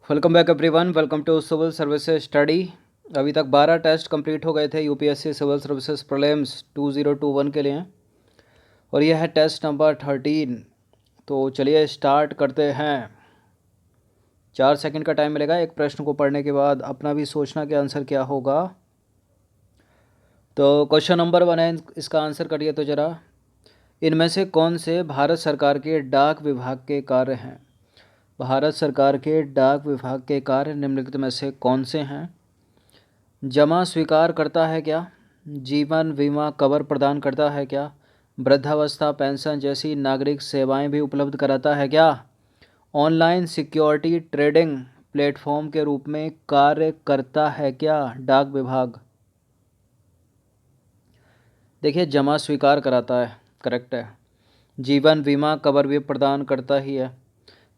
Welcome back everyone. Welcome to civil services study. अभी तक 12 test complete हो गए थे यूपीएससी सिविल सर्विसेज प्रीलिम्स 2021 के लिए, और यह है टेस्ट नंबर 13। तो चलिए स्टार्ट करते हैं। 4 सेकंड का टाइम मिलेगा एक प्रश्न को पढ़ने के बाद, अपना भी सोचना कि आंसर क्या होगा। तो क्वेश्चन नंबर 1 है, इसका आंसर करिए तो ज़रा। इनमें से कौन से भारत सरकार के डाक विभाग के कार्य हैं? भारत सरकार के डाक विभाग के कार्य निम्नलिखित में से कौन से हैं? जमा स्वीकार करता है क्या? जीवन बीमा कवर प्रदान करता है क्या? वृद्धावस्था पेंशन जैसी नागरिक सेवाएं भी उपलब्ध कराता है क्या? ऑनलाइन सिक्योरिटी ट्रेडिंग प्लेटफॉर्म के रूप में कार्य करता है क्या डाक विभाग? देखिए, जमा स्वीकार कराता है, करेक्ट है। जीवन बीमा कवर भी प्रदान करता ही है।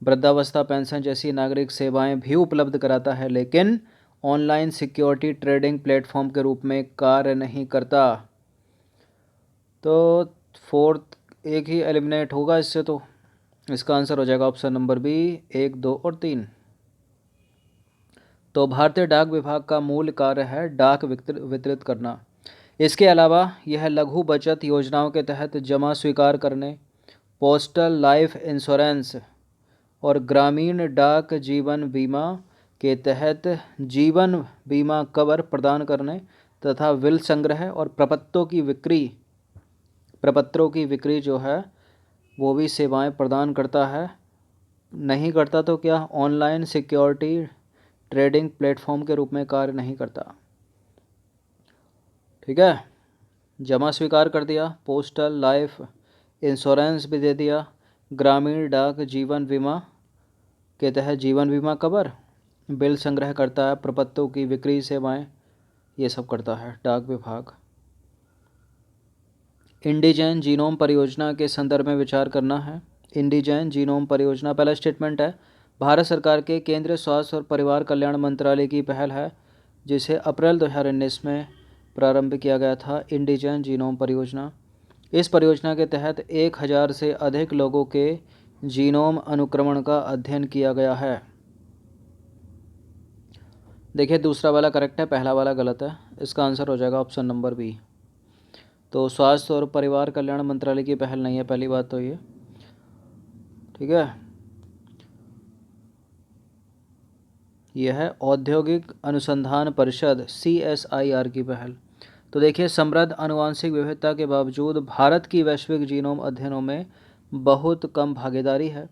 वृद्धावस्था पेंशन जैसी नागरिक सेवाएं भी उपलब्ध कराता है, लेकिन ऑनलाइन सिक्योरिटी ट्रेडिंग प्लेटफॉर्म के रूप में कार्य नहीं करता। तो फोर्थ एक ही एलिमिनेट होगा इससे, तो इसका आंसर हो जाएगा ऑप्शन नंबर बी, 1, 2 और 3। तो भारतीय डाक विभाग का मूल कार्य है डाक वितरित करना। इसके अलावा यह लघु बचत योजनाओं के तहत जमा स्वीकार करने, पोस्टल लाइफ इंश्योरेंस और ग्रामीण डाक जीवन बीमा के तहत जीवन बीमा कवर प्रदान करने तथा विल संग्रह और प्रपत्रों की बिक्री जो है वो भी सेवाएं प्रदान करता है। नहीं करता तो क्या? ऑनलाइन सिक्योरिटी ट्रेडिंग प्लेटफॉर्म के रूप में कार्य नहीं करता। ठीक है, जमा स्वीकार कर दिया, पोस्टल लाइफ इंश्योरेंस भी दे दिया, ग्रामीण डाक जीवन बीमा के तहत जीवन बीमा कवर, बिल संग्रह करता है, प्रपत्रों की बिक्री सेवाएं, ये सब करता है डाक विभाग। इंडिजन जीनोम परियोजना के संदर्भ में विचार करना है। इंडिजन जीनोम परियोजना, पहला स्टेटमेंट है, भारत सरकार के केंद्रीय स्वास्थ्य और परिवार कल्याण मंत्रालय की पहल है, जिसे अप्रैल 2019 में प्रारंभ किया गया था। इंडिजन जीनोम परियोजना, इस परियोजना के तहत 1000 से अधिक लोगों के जीनोम अनुक्रमण का अध्ययन किया गया है। देखिए, दूसरा वाला करेक्ट है, पहला वाला गलत है। इसका आंसर हो जाएगा ऑप्शन नंबर बी। तो स्वास्थ्य और परिवार कल्याण मंत्रालय की पहल नहीं है, पहली बात तो ये। ठीक है, यह है औद्योगिक अनुसंधान परिषद CSIR की पहल। तो देखिए, समृद्ध आनुवंशिक विविधता के बावजूद भारत की वैश्विक जीनोम अध्ययनों में बहुत कम भागीदारी है।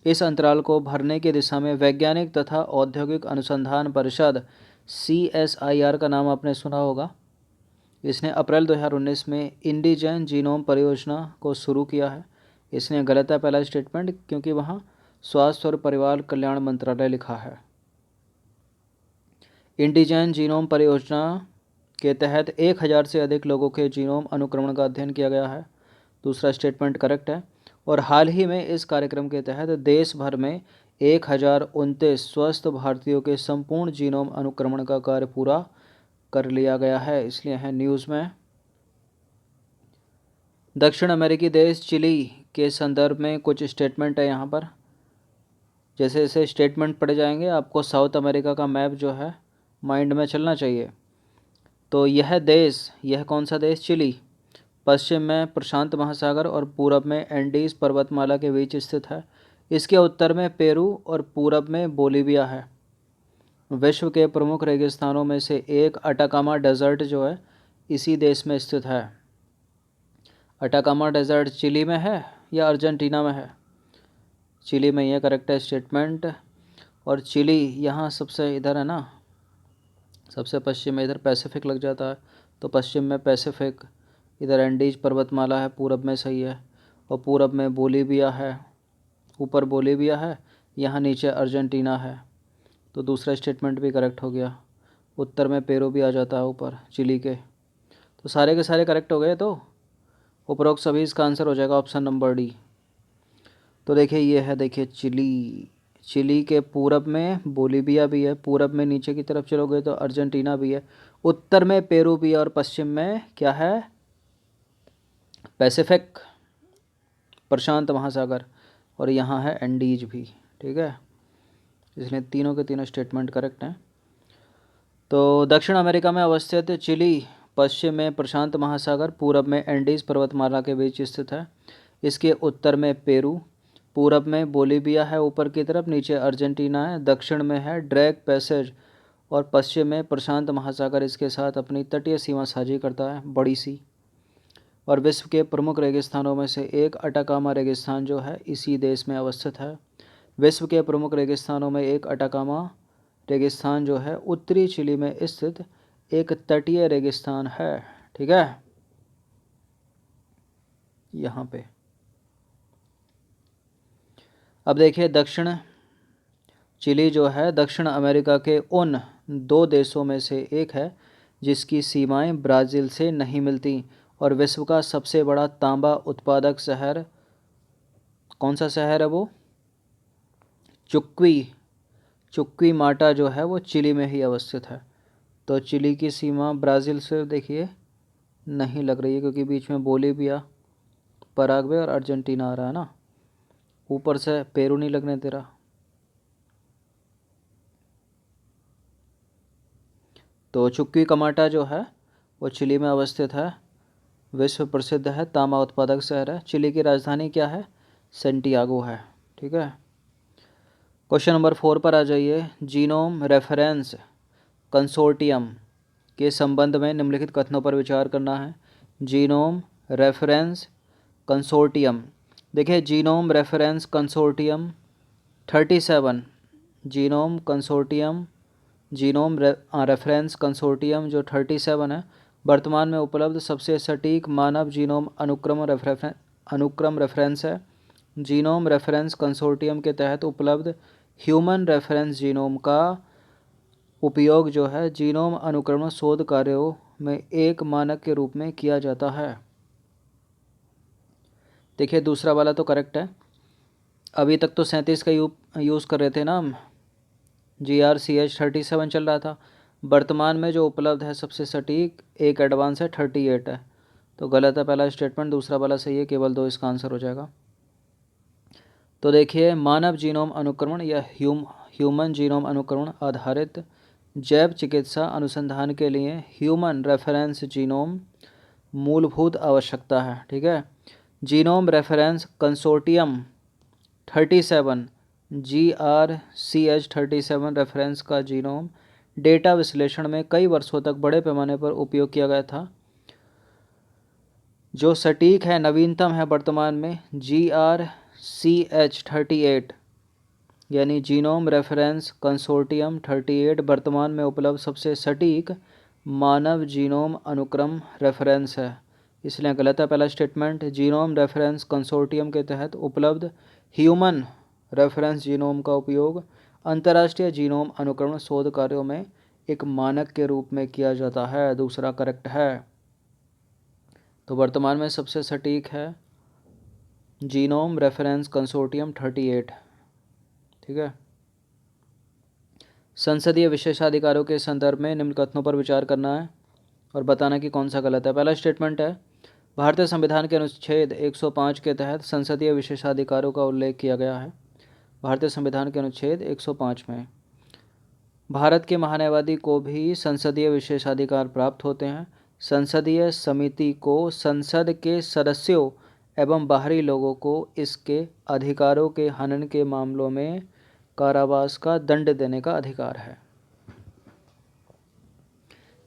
इस अंतराल को भरने की दिशा में वैज्ञानिक तथा औद्योगिक अनुसंधान परिषद CSIR का नाम आपने सुना होगा। इसने अप्रैल 2019 में इंडिजन जीनोम परियोजना को शुरू किया है। इसने गलत है पहला स्टेटमेंट, क्योंकि वहाँ स्वास्थ्य और परिवार कल्याण मंत्रालय लिखा है। इंडिजन जीनोम परियोजना के तहत 1000 से अधिक लोगों के जीनोम अनुक्रमण का अध्ययन किया गया है। दूसरा स्टेटमेंट करेक्ट है। और हाल ही में इस कार्यक्रम के तहत देश भर में 1029 स्वस्थ भारतीयों के संपूर्ण जीनोम अनुक्रमण का कार्य पूरा कर लिया गया है, इसलिए है न्यूज़ में। दक्षिण अमेरिकी देश चिली के संदर्भ में कुछ स्टेटमेंट है यहाँ पर। जैसे जैसे स्टेटमेंट पढ़े जाएंगे आपको साउथ अमेरिका का मैप जो है माइंड में चलना चाहिए। तो यह कौन सा देश? चिली, पश्चिम में प्रशांत महासागर और पूरब में एंडीज पर्वतमाला के बीच स्थित है। इसके उत्तर में पेरू और पूरब में बोलीविया है। विश्व के प्रमुख रेगिस्तानों में से एक अटाकामा डेजर्ट जो है इसी देश में स्थित है। अटाकामा डेजर्ट चिली में है या अर्जेंटीना में है? चिली में, यह करेक्ट है स्टेटमेंट। और चिली यहाँ सबसे इधर है ना, सबसे पश्चिम में, इधर पैसिफिक लग जाता है, तो पश्चिम में पैसिफिक, इधर एंडीज पर्वतमाला है, पूरब में सही है। और पूरब में बोलीविया है, ऊपर बोलीविया है, यहाँ नीचे अर्जेंटीना है, तो दूसरा स्टेटमेंट भी करेक्ट हो गया। उत्तर में पेरू भी आ जाता है ऊपर चिली के। तो सारे के सारे करेक्ट हो गए, तो उपरोक्त सभी इसका आंसर हो जाएगा ऑप्शन नंबर डी। तो देखिए ये है, देखिए चिली के पूरब में बोलीविया भी है, पूरब में नीचे की तरफ चलोगे तो अर्जेंटीना भी है, उत्तर में पेरू भी है, और पश्चिम में क्या है? पैसिफिक, प्रशांत महासागर, और यहाँ है एंडीज भी। ठीक है, इसलिए तीनों के तीनों स्टेटमेंट करेक्ट हैं। तो दक्षिण अमेरिका में अवस्थित चिली पश्चिम में प्रशांत महासागर, पूरब में एंडीज पर्वतमाला के बीच स्थित है। इसके उत्तर में पेरू, पूरब में बोलीविया है ऊपर की तरफ, नीचे अर्जेंटीना है, दक्षिण में है ड्रैक पैसेज और पश्चिम में प्रशांत महासागर इसके साथ अपनी तटीय सीमा साझी करता है, बड़ी सी। और विश्व के प्रमुख रेगिस्तानों में से एक अटाकामा रेगिस्तान जो है इसी देश में अवस्थित है। विश्व के प्रमुख रेगिस्तानों में एक अटाकामा रेगिस्तान जो है उत्तरी चिली में स्थित एक तटीय रेगिस्तान है। ठीक है, यहाँ पे अब देखिए दक्षिण चिली जो है दक्षिण अमेरिका के उन दो देशों में से एक है जिसकी सीमाएं ब्राज़ील से नहीं मिलती। और विश्व का सबसे बड़ा तांबा उत्पादक शहर कौन सा शहर है? वो चुक्वी माटा जो है वो चिली में ही अवस्थित है। तो चिली की सीमा ब्राज़ील से देखिए नहीं लग रही है क्योंकि बीच में बोलीविया, पराग्वे और अर्जेंटीना आ रहा है ना, ऊपर से पेरू नहीं लगने दे रहा। तो चुक्वी कमाटा जो है वो चिली में अवस्थित है, विश्व प्रसिद्ध है, तांबा उत्पादक शहर है। चिली की राजधानी क्या है? सेंटियागो है। ठीक है, क्वेश्चन नंबर 4 पर आ जाइए। जीनोम रेफरेंस कंसोर्टियम के संबंध में निम्नलिखित कथनों पर विचार करना है। जीनोम रेफरेंस कंसोर्टियम, देखिए genome reference consortium 37, genome consortium genome reference consortium जो 37 है, वर्तमान में उपलब्ध सबसे सटीक मानव जीनोम अनुक्रम रेफरेंस है। जीनोम रेफरेंस कंसोर्टियम के तहत उपलब्ध ह्यूमन रेफरेंस जीनोम का उपयोग जो है जीनोम अनुक्रमण शोध कार्यों में एक मानक के रूप में किया जाता है। देखिए दूसरा वाला तो करेक्ट है। अभी तक तो 37 का यूज़ कर रहे थे ना हम, GRCH 37 चल रहा था। वर्तमान में जो उपलब्ध है सबसे सटीक एक एडवांस है 38 है, तो गलत है पहला स्टेटमेंट, दूसरा वाला सही है, केवल 2 इसका आंसर हो जाएगा। तो देखिए मानव जीनोम अनुक्रमण या ह्यूमन जीनोम अनुक्रमण आधारित जैव चिकित्सा अनुसंधान के लिए ह्यूमन रेफरेंस जीनोम मूलभूत आवश्यकता है। ठीक है, genome reference consortium 37 GRCH 37 reference का जीनोम डेटा विश्लेषण में कई वर्षों तक बड़े पैमाने पर उपयोग किया गया था। जो सटीक है, नवीनतम है वर्तमान में GRCH 38 यानी जीनोम रेफरेंस कंसोर्टियम 38 वर्तमान में उपलब्ध सबसे सटीक मानव जीनोम अनुक्रम रेफरेंस है, इसलिए गलत है पहला स्टेटमेंट। जीनोम रेफरेंस कंसोर्टियम के तहत उपलब्ध ह्यूमन रेफरेंस जीनोम का उपयोग अंतर्राष्ट्रीय जीनोम अनुक्रमण शोध कार्यों में एक मानक के रूप में किया जाता है, दूसरा करेक्ट है। तो वर्तमान में सबसे सटीक है जीनोम रेफरेंस कंसोर्टियम 38। ठीक है, संसदीय विशेषाधिकारों के संदर्भ में निम्न कथनों पर विचार करना है और बताना कि कौन सा गलत है। पहला स्टेटमेंट है भारतीय संविधान के अनुच्छेद 105 के तहत संसदीय विशेषाधिकारों का उल्लेख किया गया है। भारतीय संविधान के अनुच्छेद 105 में भारत के महान्यायवादी को भी संसदीय विशेषाधिकार प्राप्त होते हैं। संसदीय समिति को संसद के सदस्यों एवं बाहरी लोगों को इसके अधिकारों के हनन के मामलों में कारावास का दंड देने का अधिकार है।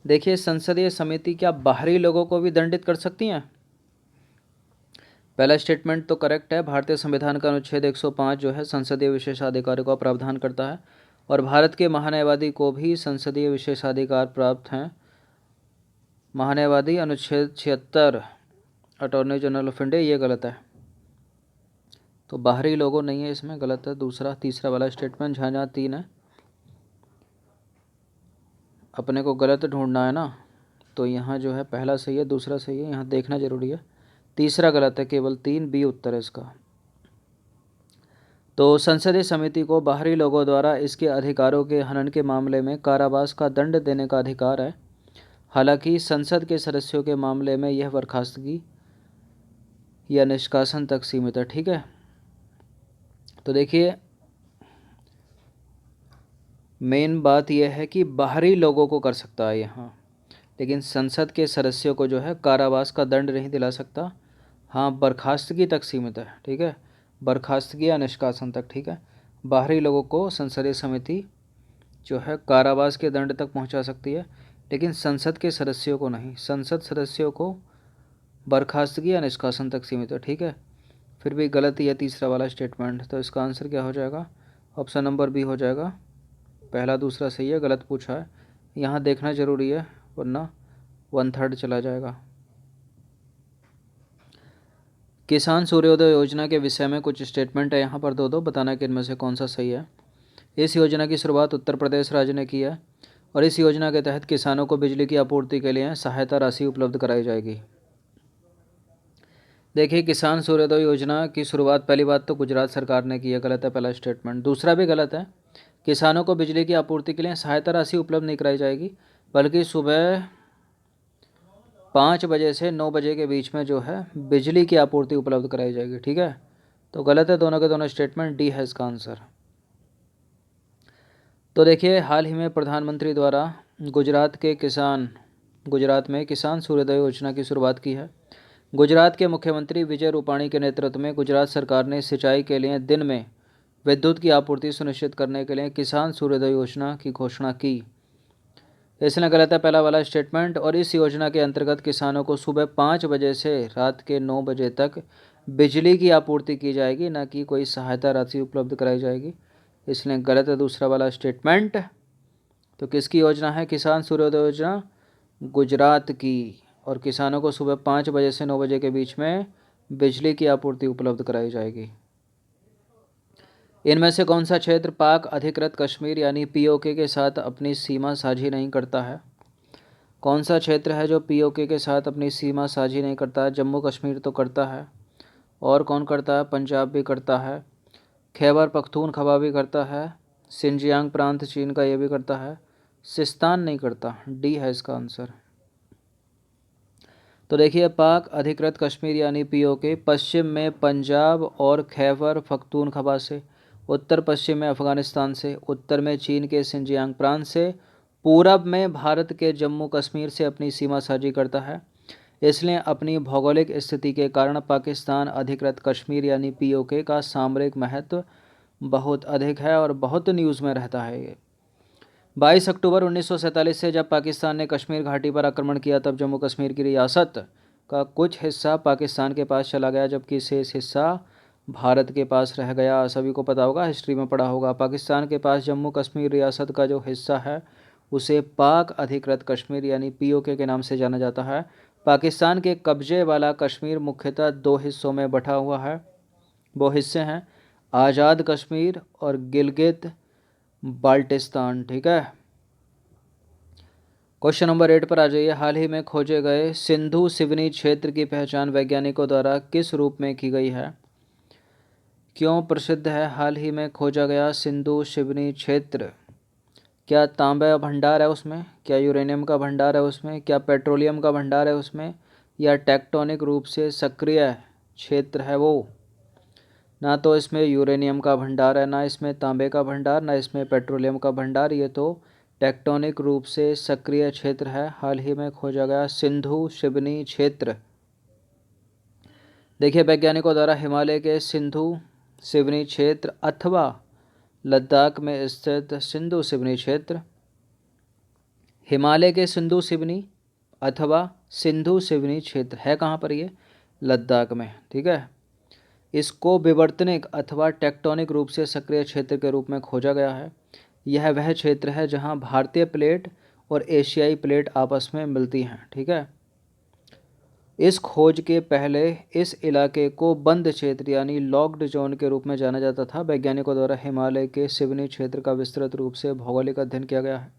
देखिए संसदीय समिति क्या बाहरी लोगों को भी दंडित कर सकती हैं? पहला स्टेटमेंट तो करेक्ट है। भारतीय संविधान का अनुच्छेद 105 जो है संसदीय विशेषाधिकारों का प्रावधान करता है और भारत के महान्यायवादी को भी संसदीय विशेषाधिकार प्राप्त हैं। महान्यायवादी अनुच्छेद 76 अटॉर्नी जनरल ऑफ इंडिया, ये गलत है, तो बाहरी लोगों नहीं है, इसमें गलत है दूसरा। तीसरा वाला स्टेटमेंट जहाँ जहाँ 3 है अपने को गलत ढूंढना है ना, तो यहाँ जो है पहला सही है दूसरा सही है, यहाँ देखना जरूरी है। तीसरा गलत है, केवल 3 बी उत्तर है इसका। तो संसदीय समिति को बाहरी लोगों द्वारा इसके अधिकारों के हनन के मामले में कारावास का दंड देने का अधिकार है। हालांकि संसद के सदस्यों के मामले में यह बर्खास्तगी या निष्कासन तक सीमित है। ठीक है, तो देखिए मेन बात यह है कि बाहरी लोगों को कर सकता है यहाँ, लेकिन संसद के सदस्यों को जो है कारावास का दंड नहीं दिला सकता। हाँ, बर्खास्तगी तक सीमित है, ठीक है, बर्खास्तगी या निष्कासन तक, ठीक है। बाहरी लोगों को संसदीय समिति जो है कारावास के दंड तक पहुंचा सकती है, लेकिन संसद के सदस्यों को नहीं। संसद सदस्यों को बर्खास्तगी या निष्कासन तक सीमित है, ठीक है। फिर भी गलत ही है तीसरा वाला स्टेटमेंट, तो इसका आंसर क्या हो जाएगा? ऑप्शन नंबर बी हो जाएगा। पहला दूसरा सही है, गलत पूछा है, यहाँ देखना ज़रूरी है वरना 1/3 चला जाएगा। किसान सूर्योदय योजना के विषय में कुछ स्टेटमेंट है यहाँ पर दो बताना कि इनमें से कौन सा सही है। इस योजना की शुरुआत उत्तर प्रदेश राज्य ने की है और इस योजना के तहत किसानों को बिजली की आपूर्ति के लिए सहायता राशि उपलब्ध कराई जाएगी। देखिए, किसान सूर्योदय योजना की शुरुआत पहली बात तो गुजरात सरकार ने की है, गलत है पहला स्टेटमेंट। दूसरा भी गलत है, किसानों को बिजली की आपूर्ति के लिए सहायता राशि उपलब्ध नहीं कराई जाएगी, बल्कि सुबह 5 बजे से 9 बजे के बीच में जो है बिजली की आपूर्ति उपलब्ध कराई जाएगी, ठीक है। तो गलत है दोनों के दोनों स्टेटमेंट, डी है इसका आंसर। तो देखिए, हाल ही में प्रधानमंत्री द्वारा गुजरात में किसान सूर्योदय योजना की शुरुआत की है। गुजरात के मुख्यमंत्री विजय रूपाणी के नेतृत्व में गुजरात सरकार ने सिंचाई के लिए दिन में विद्युत की आपूर्ति सुनिश्चित करने के लिए किसान सूर्योदय योजना की घोषणा की। इसलिए गलत है पहला वाला स्टेटमेंट। और इस योजना के अंतर्गत किसानों को सुबह 5 बजे से रात के 9 बजे तक बिजली की आपूर्ति की जाएगी, न कि कोई सहायता राशि उपलब्ध कराई जाएगी। इसलिए गलत है दूसरा वाला स्टेटमेंट। तो किसकी योजना है किसान सूर्योदय योजना? गुजरात की। और किसानों को सुबह 5 बजे से 9 बजे के बीच में बिजली की आपूर्ति उपलब्ध कराई जाएगी। इनमें से कौन सा क्षेत्र पाक अधिकृत कश्मीर यानी पीओके के साथ अपनी सीमा साझी नहीं करता है? कौन सा क्षेत्र है जो पीओके के साथ अपनी सीमा साझी नहीं करता है? जम्मू कश्मीर तो करता है, और कौन करता है? पंजाब भी करता है, खैबर पख्तूनख्वा भी करता है, सिंजियांग प्रांत चीन का ये भी करता है, सिस्तान नहीं करता। डी है इसका आंसर। तो देखिए, पाक अधिकृत कश्मीर यानी पीओके पश्चिम में पंजाब और खैबर पख्तूनख्वा से, उत्तर पश्चिम में अफ़गानिस्तान से, उत्तर में चीन के सिंजियांग प्रांत से, पूरब में भारत के जम्मू कश्मीर से अपनी सीमा साझी करता है। इसलिए अपनी भौगोलिक स्थिति के कारण पाकिस्तान अधिकृत कश्मीर यानी पीओके का सामरिक महत्व बहुत अधिक है और बहुत न्यूज़ में रहता है। ये 22 अक्टूबर 1947 से जब पाकिस्तान ने कश्मीर घाटी पर आक्रमण किया, तब जम्मू कश्मीर की रियासत का कुछ हिस्सा पाकिस्तान के पास चला गया, जबकि शेष हिस्सा भारत के पास रह गया। सभी को पता होगा, हिस्ट्री में पढ़ा होगा, पाकिस्तान के पास जम्मू कश्मीर रियासत का जो हिस्सा है उसे पाक अधिकृत कश्मीर यानी पीओके के नाम से जाना जाता है। पाकिस्तान के कब्जे वाला कश्मीर मुख्यतः 2 हिस्सों में बटा हुआ है। वो हिस्से हैं आज़ाद कश्मीर और गिलगित बाल्टिस्तान, ठीक है। क्वेश्चन नंबर 8 पर आ जाइए। हाल ही में खोजे गए सिंधु सिवनी क्षेत्र की पहचान वैज्ञानिकों द्वारा किस रूप में की गई है? क्यों प्रसिद्ध है हाल ही में खोजा गया सिंधु सिवनी क्षेत्र? क्या तांबा भंडार है उसमें? क्या यूरेनियम का भंडार है उसमें? क्या पेट्रोलियम का भंडार है उसमें? या टेक्टोनिक रूप से सक्रिय क्षेत्र है वो? ना तो इसमें यूरेनियम का भंडार है, ना इसमें तांबे का भंडार, ना इसमें पेट्रोलियम का भंडार। ये तो टेक्टोनिक रूप से सक्रिय क्षेत्र है। हाल ही में खोजा गया सिंधु सिवनी क्षेत्र। देखिए, वैज्ञानिकों द्वारा हिमालय के सिंधु सिवनी क्षेत्र अथवा लद्दाख में स्थित सिंधु सिवनी क्षेत्र, हिमालय के सिंधु सिवनी अथवा सिंधु सिवनी क्षेत्र है कहाँ पर? ये लद्दाख में, ठीक है। इसको विवर्तनिक अथवा टेक्टोनिक रूप से सक्रिय क्षेत्र के रूप में खोजा गया है। यह वह क्षेत्र है जहां भारतीय प्लेट और एशियाई प्लेट आपस में मिलती हैं, ठीक है। इस खोज के पहले इस इलाके को बंद क्षेत्र यानी लॉक्ड जोन के रूप में जाना जाता था। वैज्ञानिकों द्वारा हिमालय के सिवनी क्षेत्र का विस्तृत रूप से भौगोलिक अध्ययन किया गया है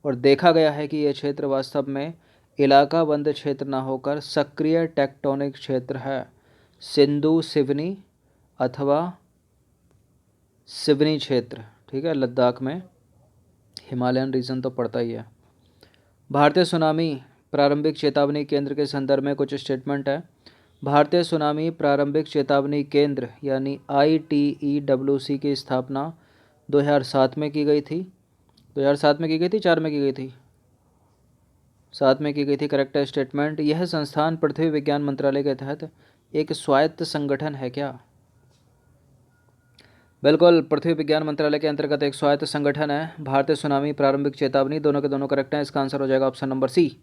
और देखा गया है कि यह क्षेत्र वास्तव में इलाका बंद क्षेत्र न होकर सक्रिय टेक्टोनिक क्षेत्र है। सिंधु सिवनी अथवा सिवनी क्षेत्र, ठीक है, लद्दाख में, हिमालयन रीजन तो पड़ता ही है। भारतीय सुनामी प्रारंभिक चेतावनी केंद्र के संदर्भ में कुछ स्टेटमेंट है। भारतीय सुनामी प्रारंभिक चेतावनी केंद्र यानी ITEWC की स्थापना 2007 में की गई थी। 2007 में की गई थी, 4 में की गई थी? 7 में की गई थी, करेक्ट है स्टेटमेंट। यह संस्थान पृथ्वी विज्ञान मंत्रालय के तहत एक स्वायत्त संगठन है क्या? बिल्कुल, पृथ्वी विज्ञान मंत्रालय के अंतर्गत एक स्वायत्त संगठन है। भारतीय सुनामी, प्रारंभिक चेतावनी, दोनों के दोनों करेक्ट हैं। इसका आंसर हो जाएगा ऑप्शन नंबर सी।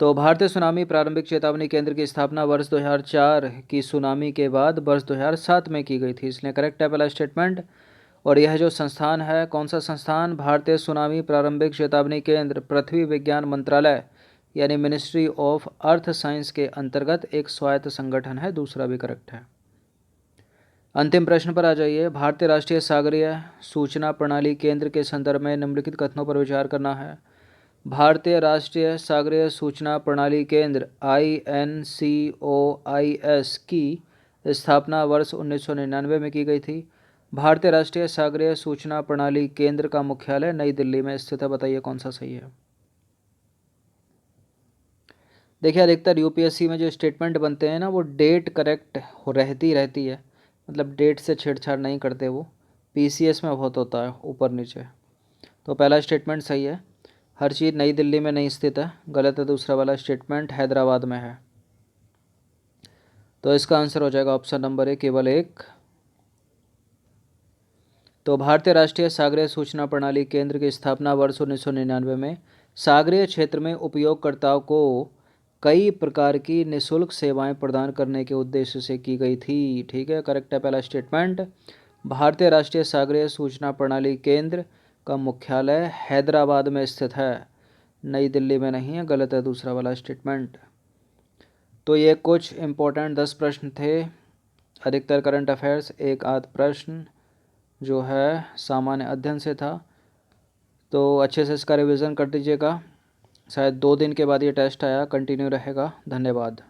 तो भारतीय सुनामी प्रारंभिक चेतावनी केंद्र की स्थापना वर्ष 2004 की सुनामी के बाद वर्ष 2007 में की गई थी, इसलिए करेक्ट है पहला स्टेटमेंट। और यह जो संस्थान है, कौन सा संस्थान? भारतीय सुनामी प्रारंभिक चेतावनी केंद्र पृथ्वी विज्ञान मंत्रालय यानी मिनिस्ट्री ऑफ अर्थ साइंस के अंतर्गत एक स्वायत्त संगठन है, दूसरा भी करेक्ट है। अंतिम प्रश्न पर आ जाइए। भारतीय राष्ट्रीय सागरीय सूचना प्रणाली केंद्र के संदर्भ में निम्नलिखित कथनों पर विचार करना है। भारतीय राष्ट्रीय सागरीय सूचना प्रणाली केंद्र INCOIS की स्थापना वर्ष 1999 में की गई थी। भारतीय राष्ट्रीय सागरीय सूचना प्रणाली केंद्र का मुख्यालय नई दिल्ली में स्थित है। बताइए कौन सा सही है? देखिए, अधिकतर यूपीएससी में जो स्टेटमेंट बनते हैं ना, वो डेट करेक्ट रहती है, मतलब डेट से छेड़छाड़ नहीं करते वो। पीसीएस में बहुत होता है ऊपर नीचे। तो पहला स्टेटमेंट सही है, हर चीज़ नई दिल्ली में नहीं स्थित है। गलत है दूसरा वाला स्टेटमेंट, हैदराबाद में है। तो इसका आंसर हो जाएगा ऑप्शन नंबर ए, केवल एक। तो भारतीय राष्ट्रीय सागरीय सूचना प्रणाली केंद्र की स्थापना वर्ष 1999 में सागरीय क्षेत्र में उपयोगकर्ताओं को कई प्रकार की निःशुल्क सेवाएं प्रदान करने के उद्देश्य से की गई थी। ठीक है, करेक्ट है पहला स्टेटमेंट। भारतीय राष्ट्रीय सागरीय सूचना प्रणाली केंद्र का मुख्यालय हैदराबाद में स्थित है, नई दिल्ली में नहीं है। गलत है दूसरा वाला स्टेटमेंट। तो ये कुछ इम्पोर्टेंट 10 प्रश्न थे, अधिकतर करंट अफेयर्स, एक आध प्रश्न जो है सामान्य अध्ययन से था। तो अच्छे से इसका रिवीजन कर दीजिएगा। शायद 2 दिन के बाद ये टेस्ट आया, कंटिन्यू रहेगा। धन्यवाद।